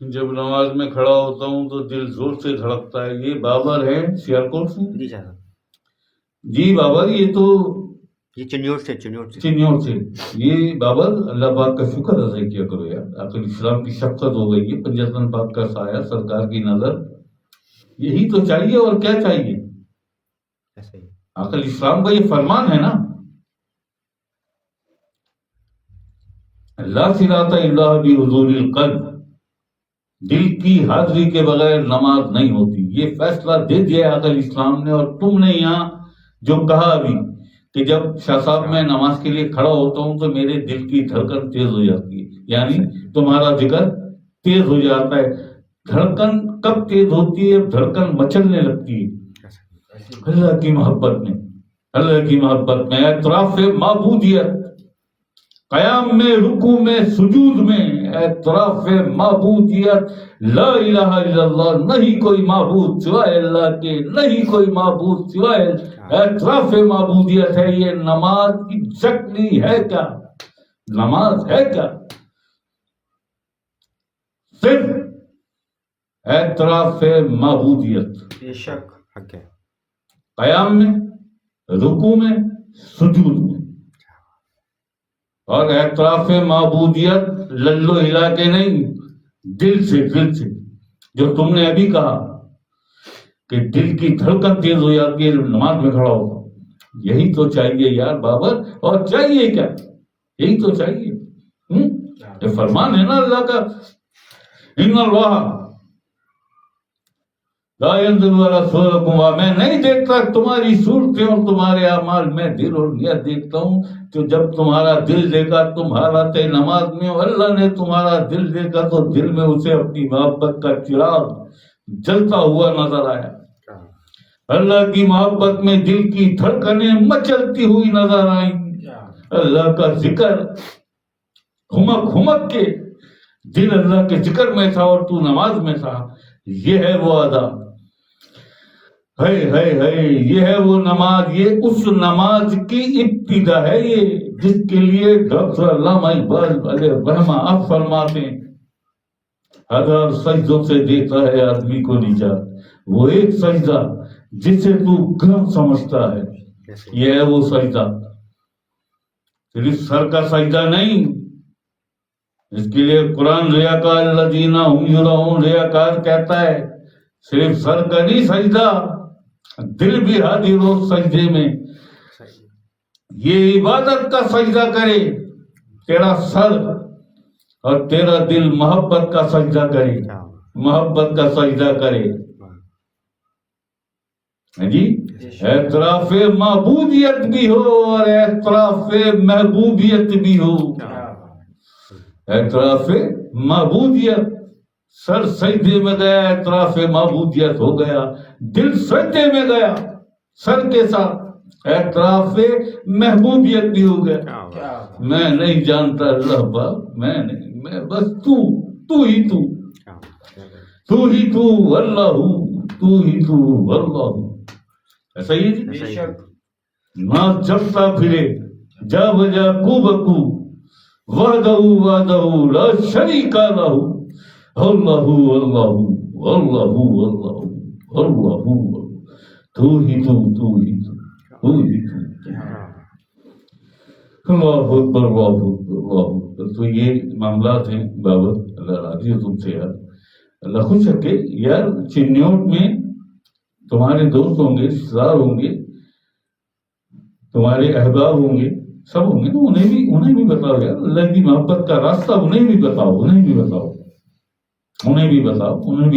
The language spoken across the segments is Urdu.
جب نماز میں کھڑا ہوتا ہوں تو دل زور سے دھڑکتا ہے. یہ بابر ہے سیالکوٹ سے. جی صاحب. جی بابر، یہ تو یہ چنیوٹ سے چنیور سے. یہ بابر، اللہ پاک کا شکر ادا کیا کرو یار. آخر اسلام کی شفقت ہو گئی ہے. پنجتن پاک کا سایہ، سرکار کی نظر، یہی تو چاہیے. اور کیا چاہیے؟ آخر اسلام کا یہ فرمان ہے نا، لا صراط الا بحضور القلب. دل کی حاضری کے بغیر نماز نہیں ہوتی. یہ فیصلہ دے دیا عقل اسلام نے. اور تم نے یہاں جو کہا ابھی کہ جب شاہ صاحب میں نماز کے لیے کھڑا ہوتا ہوں تو میرے دل کی دھڑکن تیز ہو جاتی ہے، یعنی تمہارا ذکر تیز ہو جاتا ہے. دھڑکن کب تیز ہوتی ہے؟ دھڑکن مچلنے لگتی ہے اللہ کی محبت میں. اللہ کی محبت میں اعتراف معبودیت، قیام میں، رکوع میں، سجود میں اعتراف معبودیت. لا الہ الا اللہ، نہیں کوئی معبود سوائے اللہ کے، نہیں کوئی معبود سوائے. اعتراف معبودیت ہے. یہ نماز کی شکلی ہے کیا؟ نماز ہے کیا؟ صرف اعتراف معبودیت. بے شک حق ہے. قیام میں، رکوع میں، سجود میں. اور اعتراف معبودیت للو ہلا کے نہیں، دل سے. دل سے جو تم نے ابھی کہا کہ دل کی دھڑکن تیز ہو جاتی ہے جب نماز میں کھڑا ہوتا. یہی تو چاہیے یار بابر. اور چاہیے کیا؟ یہی تو چاہیے. یہ فرمان ہے نا اللہ کا، ان اللہ لا ينظر الى صوركم. میں نہیں دیکھتا تمہاری صورتیں اور تمہارے اعمال، میں دل اور نیت دیکھتا ہوں. تو جب تمہارا دل دیکھا تم حالت نماز میں، اللہ نے تمہارا دل دیکھا تو دل میں اسے اپنی محبت کا چراغ جلتا ہوا نظر آیا. اللہ کی محبت میں دل کی دھڑکنیں مچلتی ہوئی نظر آئیں. اللہ کا ذکر ہمک ہمک کے دل اللہ کے ذکر میں تھا اور تو نماز میں تھا. یہ ہے وہ ادا، یہ ہے وہ نماز. یہ اس نماز کی ابتدا ہے یہ، جس کے لیے ڈاکٹر علامہ اقبال علیہ الرحمہ آپ فرماتے ہیں 1000 سجدوں سے دیتا ہے آدمی کو نجات، وہ ایک سجدہ جسے تو گرم سمجھتا ہے. یہ ہے وہ سجدہ، صرف سر کا سجدہ نہیں. اس کے لیے قرآن ریاکار الذین ھم یراؤون، ریاکار کہتا ہے صرف سر کا نہیں سجدہ، دل بھی حاضر ہو سجدے میں. یہ عبادت کا سجدہ کرے تیرا سر اور تیرا دل محبت کا سجدہ کرے، محبت کا سجدہ کرے. جی اعتراف معبودیت بھی ہو اور اعتراف محبوبیت بھی ہو. اعتراف معبودیت، سر سجدے میں گیا، اعتراف معبودیت ہو گیا. دل سجدے میں گیا سر کے ساتھ، اعتراف محبوبیت بھی ہو گیا. میں نہیں جانتا اللہ پاک، میں نہیں، میں بس تو ہی تو اللہ، تو ہی تو اللہ. ایسا ہی ہے. نہ جبتا پھرے جا بجا کو بکو، وحدہ وحدہ لا شریک لہ، اللہ اللہ اللہ اللہ اللہ، تو ہی تو اللہ اکبر اللہ اکبر اللہ اکبر. تو یہ معاملات ہیں بابر. اللہ راضی ہو تم سے یار، اللہ خوش رکھے یار. چنیوٹ میں تمہارے دوست ہوں گے، رشتے دار ہوں گے، تمہارے احباب ہوں گے، سب ہوں گے نا. انہیں بھی بتاؤ یار اللہ کی محبت کا راستہ. انہیں بھی بتاؤ، انہیں بھی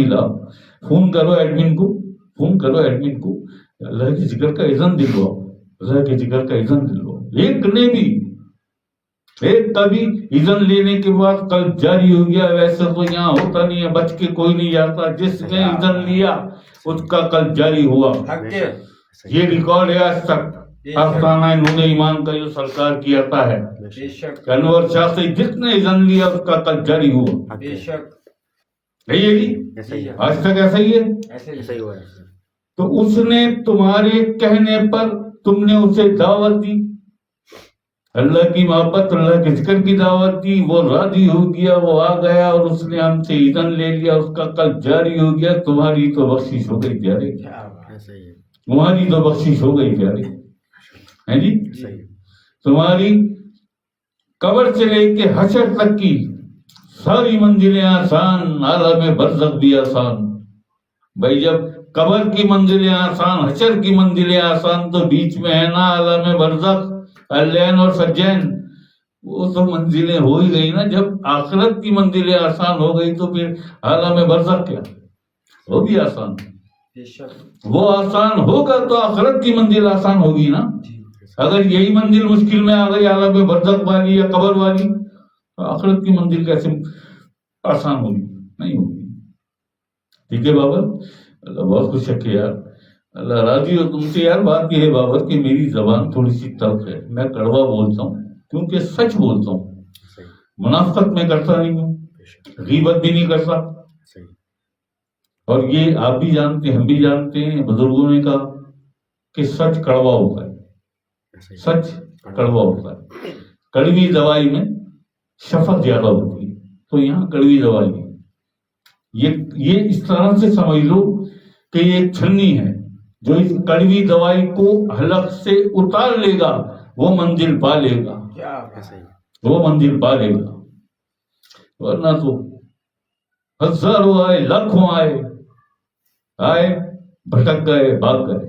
لاؤ. فون کرو ایڈمن کو، اللہ کے ذکر کا اذن دلواؤ، اللہ کے ذکر کا اذن دلواؤ. ایک کبھی اذن لینے کے بعد قلب جاری ہو گیا، ویسے تو یہاں ہوتا نہیں ہے، بچ کے کوئی نہیں جاتا. جس نے اذن لیا اس کا قلب جاری ہوا. یہ ریکارڈ ہے آج تک آستانہ نور ایمان کا جو سرکار کی عطا ہے. انور شاہ سے جس نے اذن لیا اس کا قلب جاری ہوا. آج تک ایسا ہی ہے. تو اس نے تمہارے کہنے پر تم نے اسے دعوت دی، اللہ کی محبت، اللہ کے ذکر کی دعوت دی، وہ راضی ہو گیا، وہ آ گیا اور اس نے ہم سے اذن لے لیا، اس کا قلب جاری ہو گیا، تمہاری تو بخشش ہو گئی پیارے، صحیح ہے، تمہاری تو بخشش ہو گئی پیارے، ہے جی، صحیح ہے، تمہاری قبر سے لے کے حشر تک کی ساری منزلیں آسان، عالم برزخ بھی آسان. بھائی جب قبر کی منزلیں آسان، حشر کی منزلیں آسان، تو بیچ میں ہے نا عالم برزخ، الین اور سجین، وہ تو منزلیں ہو ہی گئی نا. جب آخرت کی منزلیں آسان ہو گئی تو پھر عالم برزخ کیا، وہ بھی آسان. وہ آسان ہوگا تو آخرت کی منزل آسان ہوگی نا. اگر یہی منزل مشکل میں آ گئی عالم برزخ والی یا قبر والی، تو آخرت کی منزل کیسے آسان ہوگی؟ نہیں ہوگی. ٹھیک ہے بابر، اللہ بہت خوش رکھے یار، اللہ راضی ہو تم سے. یار بات یہ ہے بابر کہ میری زبان تھوڑی سی تلخ ہے، میں کڑوا بولتا ہوں کیونکہ سچ بولتا ہوں، منافقت میں کرتا نہیں ہوں، غیبت بھی نہیں کرتا. اور یہ آپ بھی جانتے ہیں، ہم بھی جانتے ہیں، بزرگوں نے کہا کہ سچ کڑوا ہوتا ہے، سچ کڑوا ہوتا ہے. کڑوی دوائی میں شفق زیادہ ہوتی ہے، تو یہاں کڑوی دوائی ہے. یہ اس طرح سے سمجھ لو کہ یہ ایک چھنی ہے، جو اس کڑوی دوائی کو حلق سے اتار لے گا وہ منزل پا لے گا، وہ منزل پا لے گا. ورنہ تو ہزاروں آئے، لاکھوں آئے بھٹک گئے، بھاگ گئے.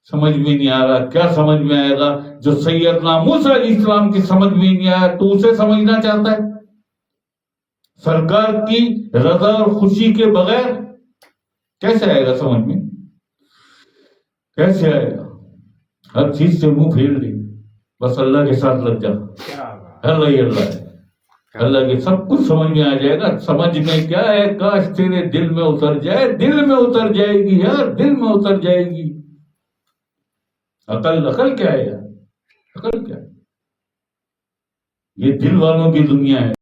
سمجھ میں نہیں آ رہا، کیا سمجھ میں آئے گا؟ جو سیدنا موسیٰ علیہ السلام کی سمجھ میں نہیں آیا تو اسے سمجھنا چاہتا ہے؟ سرکار کی رضا اور خوشی کے بغیر کیسے آئے گا سمجھ میں؟ کیسے آئے گا؟ ہر چیز سے منہ پھیر لے، بس اللہ کے ساتھ لگ جا، اللہ ہی اللہ ہے، اللہ کے سب کچھ سمجھ میں آ جائے گا. سمجھ میں کیا ہے، کاش تیرے دل میں اتر جائے. دل میں اتر جائے گی یار، دل میں اتر جائے گی. عقل کیا ہے یار، عقل کیا ہے؟ یہ دل والوں کی دنیا ہے.